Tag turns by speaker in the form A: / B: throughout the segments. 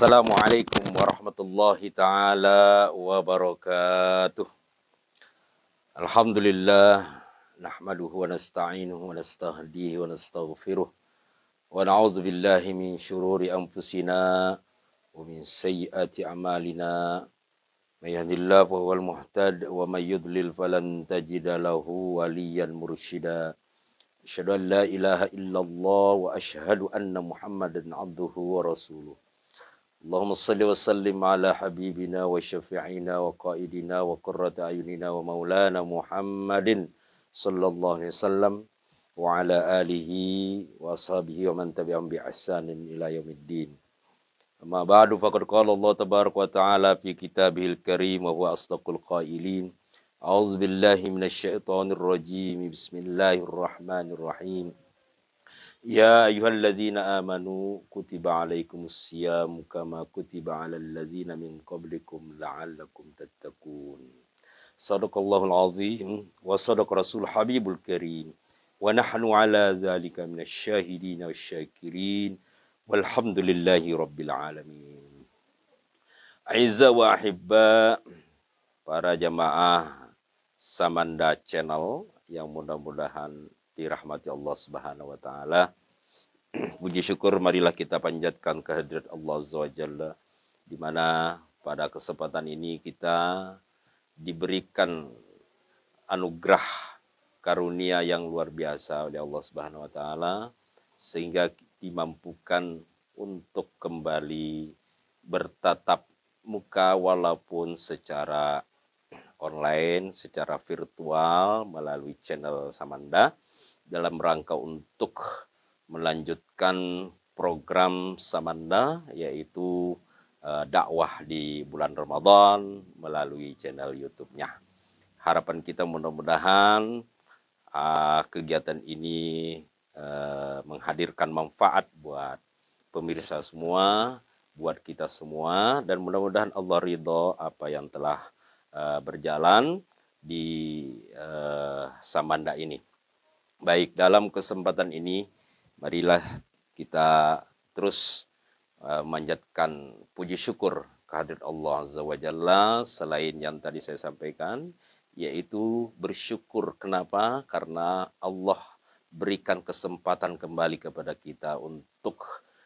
A: Assalamualaikum warahmatullahi ta'ala wabarakatuh. Alhamdulillah, nahmaduhu wa nasta'inuhu wa nastahdihi wa nastaghfiruh. Wa na'udzu billahi min syururi anfusina wa min sayyiati a'malina. May yahdihillahu fahuwal muhtad wa may yudlil falan tajida lahu waliyan mursyida. Asyhadu an la ilaha illallah wa asyhadu anna Muhammadan abduhu wa rasuluh. Allahumma salli wa sallim ala habibina wa syafi'ina wa qaidina wa qurrata ayunina wa maulana Muhammadin sallallahu alaihi wasallam wa ala alihi wa ashabihi wa man tabi'ahum bi ihsanin ila yaumiddin. Amma ba'du faqad qala Allah tabaraka wa ta'ala fi kitabihil karim wa huwa asdaqul qailin. A'udzu billahi minasy syaithanir rajim. Bismillahirrahmanirrahim. Ya ayyuhalladzina amanu kutiba alaikumus siyam kama kutiba alal ladzina min qablikum la'allakum tattaqun. Shadaqallahul azim wa shadaqa rasul habibul karim wa nahnu ala dzalika minasy syahidin wasyakirin walhamdulillahi rabbil alamin. Aizza wa ahibba, para jamaah Samanda Channel yang mudah-mudahan dirahmati Allah Subhanahu wa taala. Puji syukur marilah kita panjatkan kehadirat Allah Azza wa Jalla, di mana pada kesempatan ini kita diberikan anugerah karunia yang luar biasa oleh Allah Subhanahu wa taala sehingga dimampukan untuk kembali bertatap muka walaupun secara online, secara virtual melalui channel Samanda dalam rangka untuk melanjutkan program Samanda, yaitu dakwah di bulan Ramadan melalui channel YouTube-nya. Harapan kita mudah-mudahan kegiatan ini menghadirkan manfaat buat pemirsa semua, buat kita semua, dan mudah-mudahan Allah ridho apa yang telah berjalan di Samanda ini. Baik, dalam kesempatan ini marilah kita terus manjatkan puji syukur kehadirat Allah Azza wa Jalla selain yang tadi saya sampaikan, yaitu bersyukur. Kenapa? Karena Allah berikan kesempatan kembali kepada kita untuk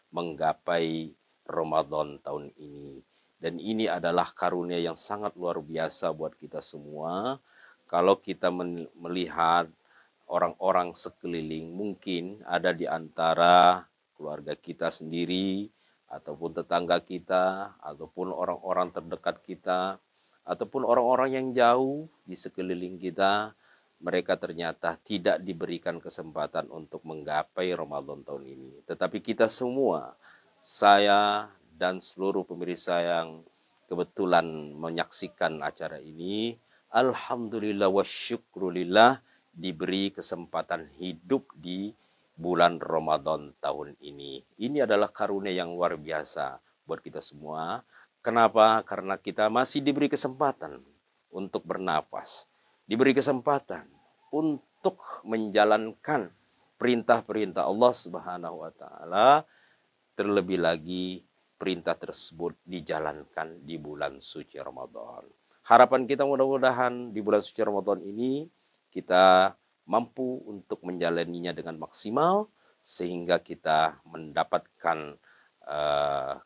A: menggapai Ramadan tahun ini. Dan ini adalah karunia yang sangat luar biasa buat kita semua. Kalau kita melihat orang-orang sekeliling, mungkin ada di antara keluarga kita sendiri, ataupun tetangga kita, ataupun orang-orang terdekat kita, ataupun orang-orang yang jauh di sekeliling kita, mereka ternyata tidak diberikan kesempatan untuk menggapai Ramadan tahun ini. Tetapi kita semua, saya dan seluruh pemirsa yang kebetulan menyaksikan acara ini, alhamdulillah wa syukrulillah, diberi kesempatan hidup di bulan Ramadan tahun ini. Ini adalah karunia yang luar biasa buat kita semua. Kenapa? Karena kita masih diberi kesempatan untuk bernapas, diberi kesempatan untuk menjalankan perintah-perintah Allah Subhanahu wa taala, terlebih lagi perintah tersebut dijalankan di bulan suci Ramadan. Harapan kita mudah-mudahan di bulan suci Ramadan ini kita mampu untuk menjalaninya dengan maksimal sehingga kita mendapatkan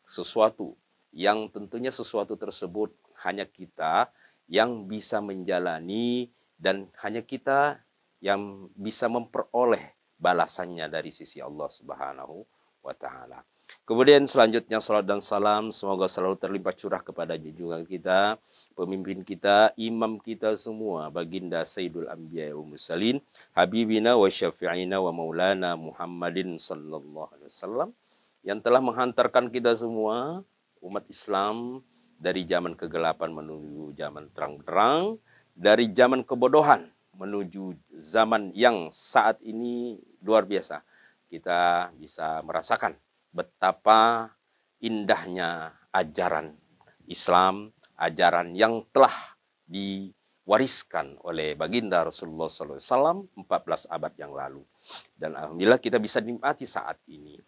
A: sesuatu yang tentunya sesuatu tersebut hanya kita yang bisa menjalani dan hanya kita yang bisa memperoleh balasannya dari sisi Allah Subhanahu wa taala. Kemudian selanjutnya salat dan salam semoga selalu terlimpah curah kepada junjungan kita, pemimpin kita, imam kita semua, baginda Sayyidul Anbiya wal Mursalin, habibina wa syafi'ina wa maulana Muhammadin sallallahu alaihi wasallam, yang telah menghantarkan kita semua umat Islam dari zaman kegelapan menuju zaman terang-terang, dari zaman kebodohan menuju zaman yang saat ini luar biasa. Kita bisa merasakan betapa indahnya ajaran Islam, ajaran yang telah diwariskan oleh baginda Rasulullah SAW 14 abad yang lalu. Dan alhamdulillah kita bisa nikmati saat ini.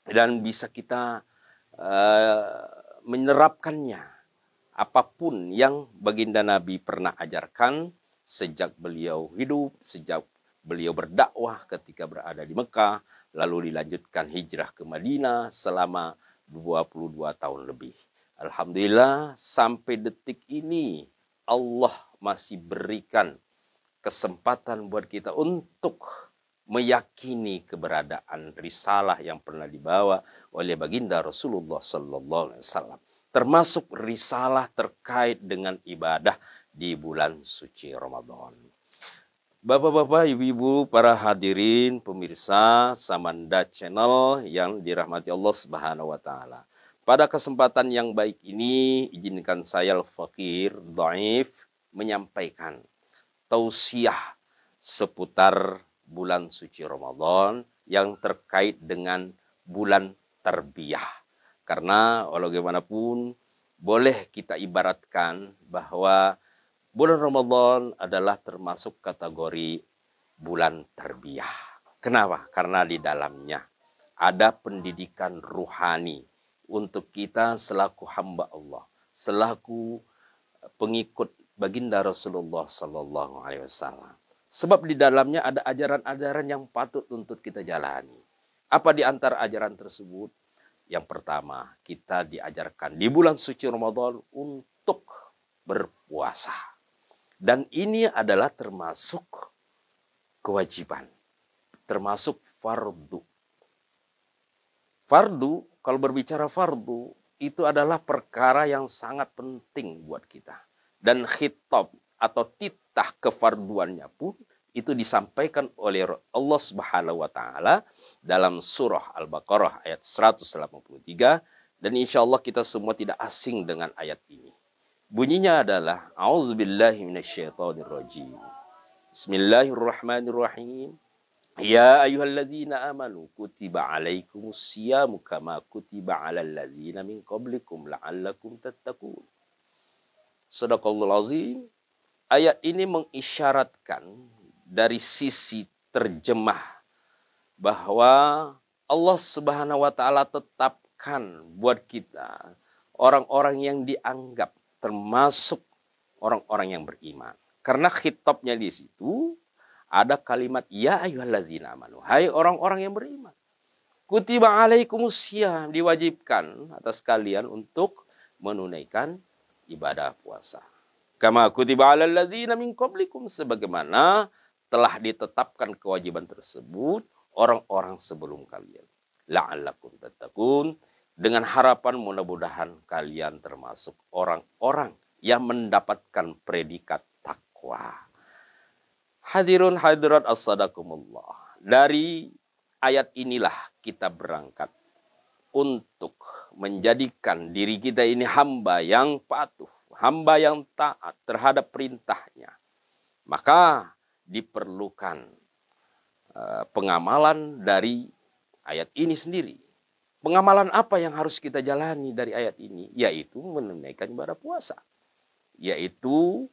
A: Dan bisa kita menerapkannya. Apapun yang baginda Nabi pernah ajarkan sejak beliau hidup, sejak beliau berdakwah ketika berada di Mekah, lalu dilanjutkan hijrah ke Madinah selama 22 tahun lebih. Alhamdulillah sampai detik ini Allah masih berikan kesempatan buat kita untuk meyakini keberadaan risalah yang pernah dibawa oleh baginda Rasulullah sallallahu alaihi wasallam, termasuk risalah terkait dengan ibadah di bulan suci Ramadan. Bapak-bapak, ibu-ibu, para hadirin, pemirsa Samanda Channel yang dirahmati Allah Subhanahu wa taala. Pada kesempatan yang baik ini, izinkan saya Al-Fakir Dhaif menyampaikan tausiah seputar bulan suci Ramadan yang terkait dengan bulan tarbiyah. Karena walau bagaimanapun boleh kita ibaratkan bahwa bulan Ramadan adalah termasuk kategori bulan tarbiyah. Kenapa? Karena di dalamnya ada pendidikan ruhani untuk kita selaku hamba Allah, selaku pengikut baginda Rasulullah sallallahu alaihi wasallam. Sebab di dalamnya ada ajaran-ajaran yang patut untuk kita jalani. Apa di antara ajaran tersebut? Yang pertama, kita diajarkan di bulan suci Ramadan untuk berpuasa. Dan ini adalah termasuk kewajiban, termasuk fardu. Fardu, kalau berbicara fardu, itu adalah perkara yang sangat penting buat kita. Dan khitab atau titah kefarduannya pun itu disampaikan oleh Allah Subhanahu wa taala dalam surah Al-Baqarah ayat 183, dan insya Allah kita semua tidak asing dengan ayat ini. Bunyinya adalah A'udzubillahi minasyaitonirrajim. Bismillahirrahmanirrahim. Ya ayyuhalladzina amanu kutiba alaikumusyamu kama kutiba alal ladzina min qablikum la'allakum tattaqun. Shadaqallahul azim. Ayat ini mengisyaratkan dari sisi terjemah bahwa Allah Subhanahu wa taala tetapkan buat kita orang-orang yang dianggap termasuk orang-orang yang beriman. Karena khitabnya di situ ada kalimat ya ayyuhalladzina amanu, hai orang-orang yang beriman. Kutiba alaikumussyam, diwajibkan atas kalian untuk menunaikan ibadah puasa. Kama kutiba alal ladzina min qablikum, sebagaimana telah ditetapkan kewajiban tersebut orang-orang sebelum kalian. La'allakum tattaqun, dengan harapan mudah-mudahan kalian termasuk orang-orang yang mendapatkan predikat takwa. Hadirun hadirat as-sadakumullah. Dari ayat inilah kita berangkat untuk menjadikan diri kita ini hamba yang patuh, hamba yang taat terhadap perintahnya. Maka diperlukan pengamalan dari ayat ini sendiri. Pengamalan apa yang harus kita jalani dari ayat ini? Yaitu menunaikan ibadah puasa. Yaitu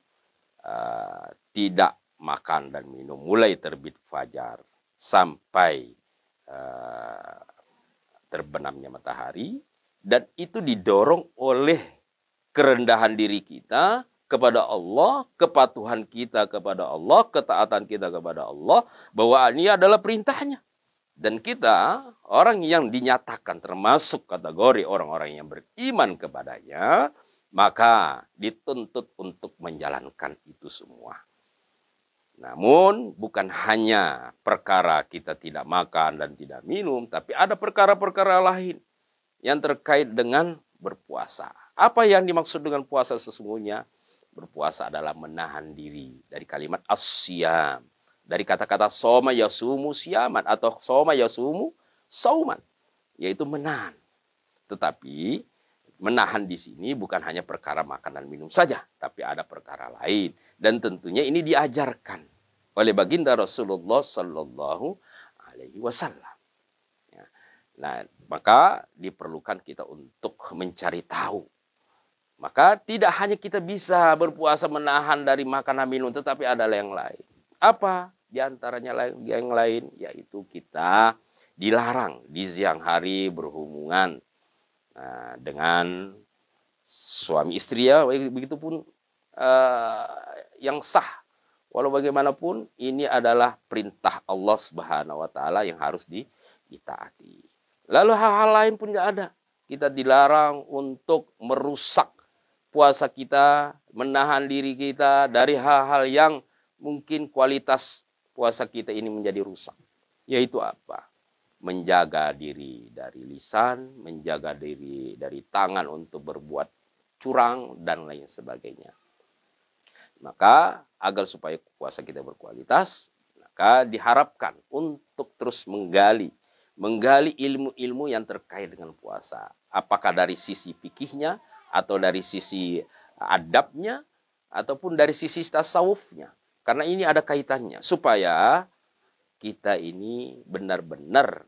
A: tidak makan dan minum mulai terbit fajar sampai terbenamnya matahari. Dan itu didorong oleh kerendahan diri kita kepada Allah, kepatuhan kita kepada Allah, ketaatan kita kepada Allah, bahwa ini adalah perintahnya. Dan kita, orang yang dinyatakan termasuk kategori orang-orang yang beriman kepadanya, maka dituntut untuk menjalankan itu semua. Namun bukan hanya perkara kita tidak makan dan tidak minum, tapi ada perkara-perkara lain yang terkait dengan berpuasa. Apa yang dimaksud dengan puasa sesungguhnya? Berpuasa adalah menahan diri dari kalimat as-syam, dari kata-kata soma yasumu syaman atau soma yasumu sauman, yaitu menahan. Tetapi menahan di sini bukan hanya perkara makan dan minum saja, tapi ada perkara lain. Dan tentunya ini diajarkan oleh baginda Rasulullah sallallahu alaihi wasallam. Nah, maka diperlukan kita untuk mencari tahu. Maka tidak hanya kita bisa berpuasa menahan dari makanan minum, tetapi ada yang lain. Apa? Di antaranya yang lain, yaitu kita dilarang di siang hari berhubungan dengan suami istri ya, begitupun yang sah. Walau bagaimanapun ini adalah perintah Allah Subhanahu wa taala yang harus ditaati. Lalu hal-hal lain pun nggak ada. Kita dilarang untuk merusak puasa kita, menahan diri kita dari hal-hal yang mungkin kualitas puasa kita ini menjadi rusak. Yaitu apa? Menjaga diri dari lisan, menjaga diri dari tangan untuk berbuat curang, dan lain sebagainya. Maka agar supaya puasa kita berkualitas, maka diharapkan untuk terus menggali ilmu-ilmu yang terkait dengan puasa. Apakah dari sisi fikihnya, atau dari sisi adabnya, ataupun dari sisi tasawufnya. Karena ini ada kaitannya. Supaya kita ini benar-benar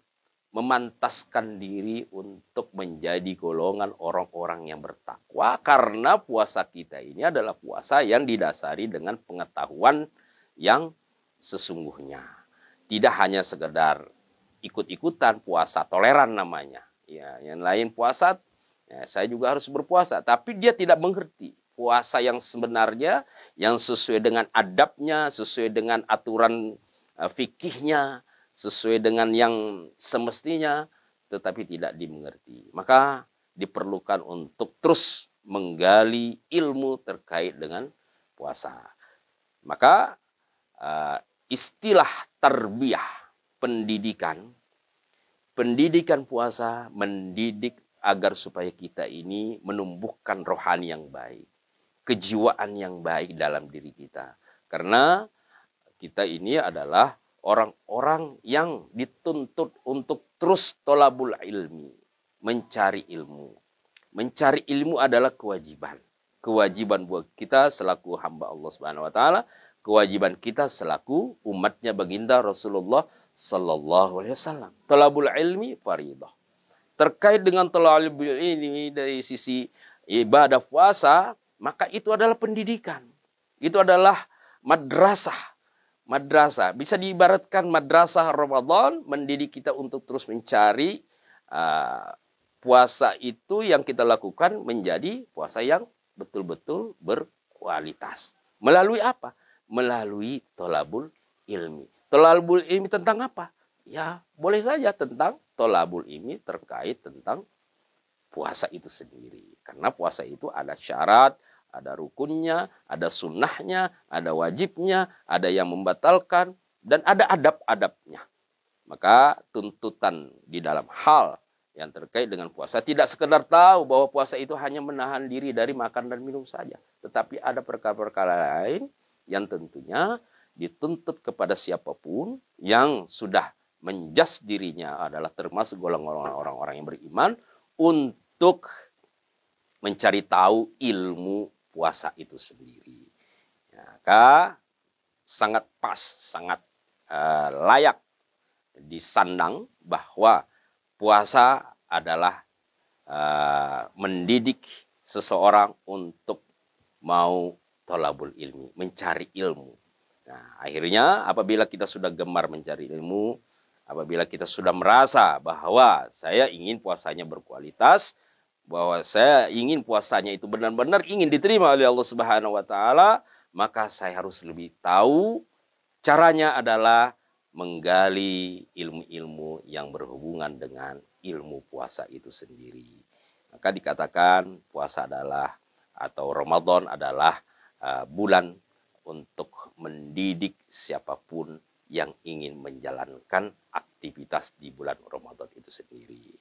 A: memantaskan diri untuk menjadi golongan orang-orang yang bertakwa. Karena puasa kita ini adalah puasa yang didasari dengan pengetahuan yang sesungguhnya. Tidak hanya sekedar ikut-ikutan puasa toleran namanya. Ya, yang lain puasa, ya, saya juga harus berpuasa. Tapi dia tidak mengerti puasa yang sebenarnya, yang sesuai dengan adabnya, sesuai dengan aturan fikihnya, sesuai dengan yang semestinya, tetapi tidak dimengerti. Maka diperlukan untuk terus menggali ilmu terkait dengan puasa. Maka istilah tarbiyah, pendidikan puasa, mendidik agar supaya kita ini menumbuhkan rohani yang baik, kejiwaan yang baik dalam diri kita. Karena kita ini adalah orang-orang yang dituntut untuk terus tolabul ilmi, mencari ilmu. Mencari ilmu adalah kewajiban. Kewajiban buat kita selaku hamba Allah Subhanahu wa taala, kewajiban kita selaku umatnya baginda Rasulullah sallallahu alaihi wasallam. Tolabul ilmi faridah. Terkait dengan tolabul ilmi dari sisi ibadah puasa, maka itu adalah pendidikan. Itu adalah madrasah. Madrasah. Bisa diibaratkan madrasah Ramadan mendidik kita untuk terus mencari puasa itu yang kita lakukan menjadi puasa yang betul-betul berkualitas. Melalui apa? Melalui tolabul ilmi. Tolabul ilmi tentang apa? Ya, boleh saja tentang tolabul ilmi terkait tentang puasa itu sendiri. Karena puasa itu ada syarat, ada rukunnya, ada sunnahnya, ada wajibnya, ada yang membatalkan, dan ada adab-adabnya. Maka tuntutan di dalam hal yang terkait dengan puasa tidak sekedar tahu bahwa puasa itu hanya menahan diri dari makan dan minum saja. Tetapi ada perkara-perkara lain yang tentunya dituntut kepada siapapun yang sudah menjas dirinya adalah termasuk golongan orang-orang yang beriman untuk mencari tahu ilmu puasa itu sendiri. Maka sangat pas, sangat layak disandang bahwa puasa adalah mendidik seseorang untuk mau tolabul ilmi, mencari ilmu. Nah, akhirnya apabila kita sudah gemar mencari ilmu, apabila kita sudah merasa bahwa saya ingin puasanya berkualitas, bahwa saya ingin puasanya itu benar-benar ingin diterima oleh Allah Subhanahu wa taala, maka saya harus lebih tahu caranya adalah menggali ilmu-ilmu yang berhubungan dengan ilmu puasa itu sendiri. Maka dikatakan puasa adalah atau Ramadan adalah bulan untuk mendidik siapapun yang ingin menjalankan aktivitas di bulan Ramadan itu sendiri.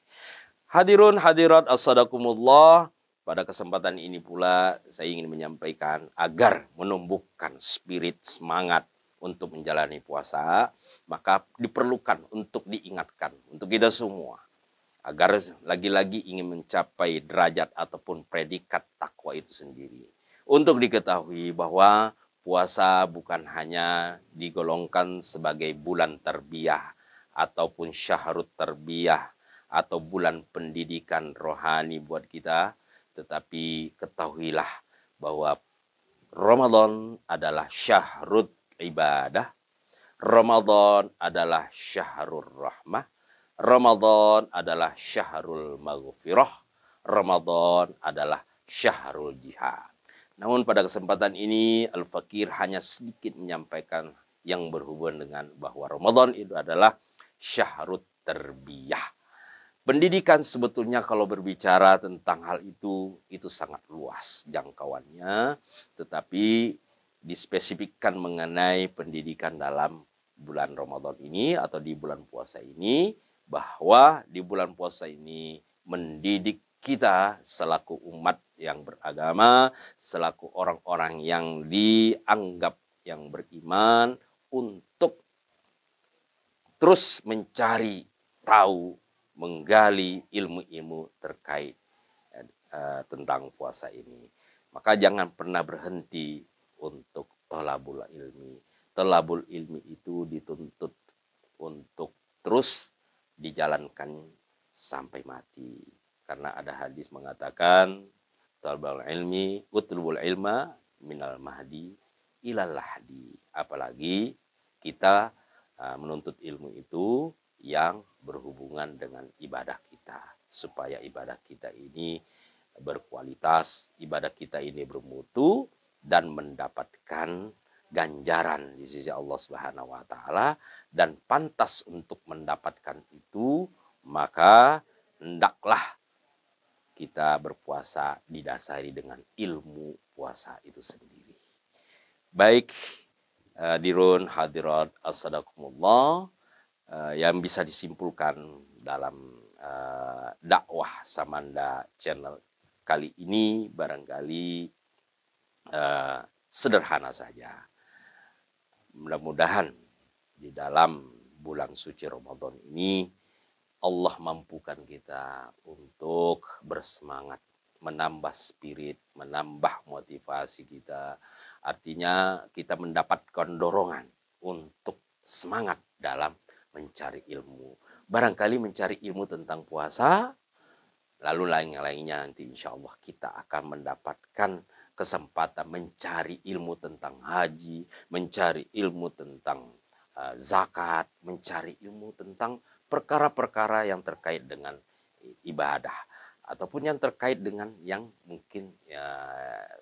A: Hadirun hadirat as-sadakumullah, pada kesempatan ini pula saya ingin menyampaikan agar menumbuhkan spirit semangat untuk menjalani puasa, maka diperlukan untuk diingatkan untuk kita semua agar lagi-lagi ingin mencapai derajat ataupun predikat takwa itu sendiri. Untuk diketahui bahwa puasa bukan hanya digolongkan sebagai bulan tarbiyah ataupun syahrut tarbiyah atau bulan pendidikan rohani buat kita, tetapi ketahuilah bahwa Ramadan adalah syahrut ibadah, Ramadan adalah syahrul rahmah, Ramadan adalah syahrul maghfirah, Ramadan adalah syahrul jihad. Namun pada kesempatan ini Al-Fakir hanya sedikit menyampaikan yang berhubungan dengan bahwa Ramadan itu adalah syahrut tarbiyah. Pendidikan sebetulnya kalau berbicara tentang hal itu sangat luas jangkauannya, tetapi dispesifikkan mengenai pendidikan dalam bulan Ramadan ini atau di bulan puasa ini, bahwa di bulan puasa ini mendidik kita selaku umat yang beragama, selaku orang-orang yang dianggap yang beriman untuk terus mencari tahu, menggali ilmu-ilmu terkait tentang puasa ini. Maka jangan pernah berhenti untuk thalabul ilmi. Thalabul ilmi itu dituntut untuk terus dijalankan sampai mati. Karena ada hadis mengatakan thalabul ilmi utlubul ilma minal mahdi ilal lahdi. Apalagi kita menuntut ilmu itu yang berhubungan dengan ibadah kita, supaya ibadah kita ini berkualitas, ibadah kita ini bermutu dan mendapatkan ganjaran di sisi Allah Subhanahu wa taala, dan pantas untuk mendapatkan itu, maka hendaklah kita berpuasa didasari dengan ilmu puasa itu sendiri. Baik, dirun hadirat as-sadakumullah, yang bisa disimpulkan dalam dakwah Samanda channel kali ini barangkali sederhana saja. Mudah-mudahan di dalam bulan suci Ramadan ini Allah mampukan kita untuk bersemangat, menambah spirit, menambah motivasi kita. Artinya kita mendapatkan dorongan untuk semangat dalam mencari ilmu. Barangkali mencari ilmu tentang puasa, lalu lain-lainnya nanti insya Allah kita akan mendapatkan kesempatan mencari ilmu tentang haji, mencari ilmu tentang zakat, mencari ilmu tentang perkara-perkara yang terkait dengan ibadah, ataupun yang terkait dengan yang mungkin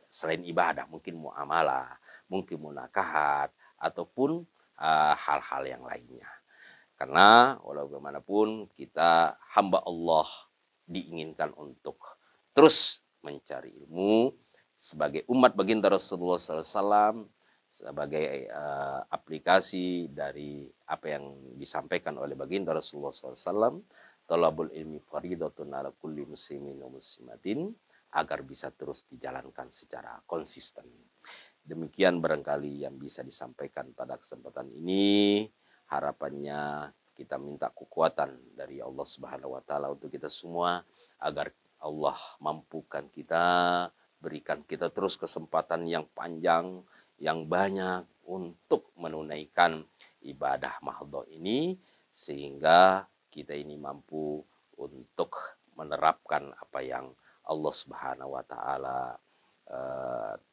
A: selain ibadah, mungkin muamalah, mungkin munakahat, ataupun hal-hal yang lainnya. Karena walau bagaimanapun kita hamba Allah diinginkan untuk terus mencari ilmu sebagai umat baginda Rasulullah SAW, sebagai aplikasi dari apa yang disampaikan oleh baginda Rasulullah SAW, talabul ilmi faridatun ala kulli muslimin wa muslimatin, agar bisa terus dijalankan secara konsisten. Demikian barangkali yang bisa disampaikan pada kesempatan ini. Harapannya kita minta kekuatan dari Allah Subhanahu wa taala untuk kita semua, agar Allah mampukan kita, berikan kita terus kesempatan yang panjang, yang banyak untuk menunaikan ibadah mahdhah ini, sehingga kita ini mampu untuk menerapkan apa yang Allah Subhanahu wa taala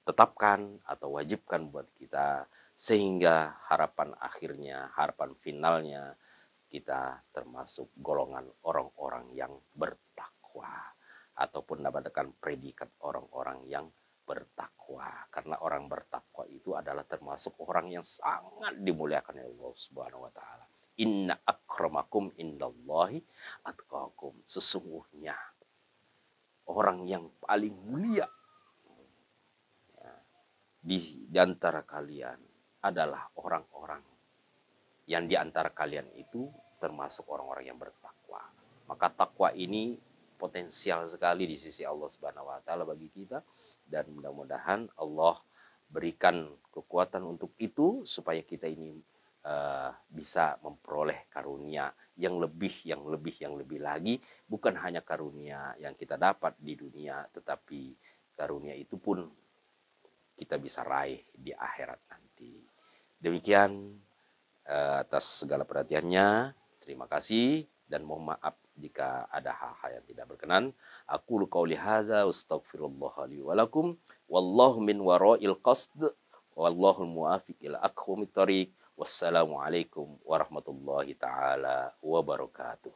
A: tetapkan atau wajibkan buat kita, sehingga harapan akhirnya, harapan finalnya kita termasuk golongan orang-orang yang bertakwa, ataupun mendapatkan predikat orang-orang yang bertakwa. Karena orang bertakwa itu adalah termasuk orang yang sangat dimuliakan oleh Allah Subhanahu wa taala. Inna akramakum indallahi atqakum. Sesungguhnya orang yang paling mulia di antara kalian adalah orang-orang yang di antara kalian itu termasuk orang-orang yang bertakwa. Maka takwa ini potensial sekali di sisi Allah Subhanahu wa taala bagi kita, dan mudah-mudahan Allah berikan kekuatan untuk itu supaya kita ini bisa memperoleh karunia yang lebih lagi, bukan hanya karunia yang kita dapat di dunia, tetapi karunia itu pun kita bisa raih di akhirat nanti. Demikian atas segala perhatiannya. Terima kasih dan mohon maaf jika ada hal-hal yang tidak berkenan. Aku qauli hadza astaghfirullah li wa lakum wallahu min wara'il qasd wallahu muwaffiq ila aqwamit thoriq. Wassalamualaikum warahmatullahi taala wabarakatuh.